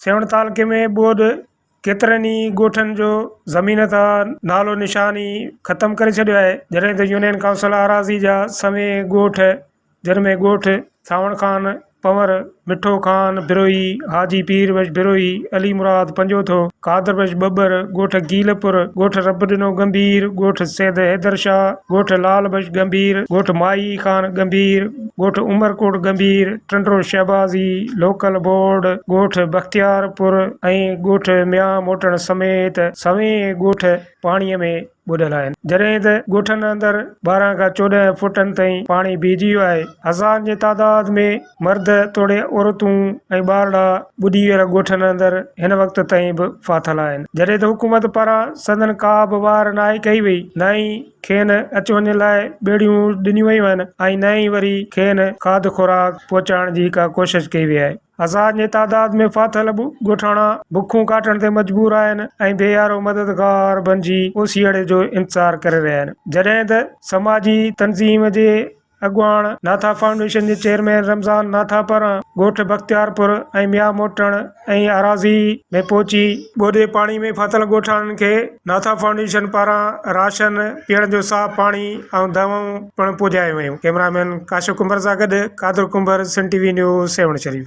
सेवण तालुके में ॿोॾ केतिरनि ई ॻोठनि जो ज़मीन तां नालो निशानी ख़तमु करे छॾियो आहे। जॾहिं त यूनियन काउंसिल अराज़ी जा सवें ॻोठ जिन में ॻोठ सावण खान पंवर, मिठो खान बिरोही, हाजी पीर बश बिरोही, अली मुराद पंजोथो, कादर बश बब्बर, ॻोठ गीलपुर, ॻोठ रब ॾिनो गंभीर, ॻोठ सैद हैदर शाह, ॻोठ लाल बश गंभीर, ॻोठ माई खान गंभीर, ॻोठ उमरकोट गंभीर, टंडरो शहबाज़ी, लोकल बोर्ड, ॻोठ बख्तियारपुर ऐं ॻोठ मियां मोटण समेत सवें ॻोठ पाणीअ में ॿुॾल आहिनि। जॾहिं त ॻोठनि अंदरि 12 खां 14 फुटनि ताईं पाणी बीहजी वियो आहे। हज़ार जे तादाद में मर्द तोड़े औरतूं ऐं ॿारड़ा ॿुॾी वियल ॻोठनि अंदरि हिन वक़्त ताईं बि फाथल आहिनि। जॾहिं त हुकूमत पारां सदन का बि वार नाहे कई वई, न ई खेनि अच वञ लाइ ॿेड़ियूं ॾिनियूं वयूं आहिनि ऐं न ई वरी खेनि खाद खुराक पहुचाइण जी का कोशिश कई वई आहे। हज़ार जे तादाद में फाथल ॻोठाणा बुखूं काटण ते मजबूर आहिनि ऐं बेयारो मददगार बणिजी ओसीअड़े जो इंतज़ार करे रहिया आहिनि। जॾहिं त समाजी तंज़ीम जे अॻुवाण नाथा फाउंडेशन जे चेयरमैन रमज़ान नाथा पारां ॻोठ बख्तियारपुर ऐं मियां मोटण ऐं अराज़ी में पहुची ॿोॾे पाणी में फाथल ॻोठाणनि खे नाथा फाउंडेशन पारां राशन, पीअण जो साफ़ पाणी ऐं दवाऊं पिणु पुॼायूं वयूं। कैमरामैन काशिफ़ कुंबर सां गॾु Qadir comber, Sindh TV news, सेवण शरीफ।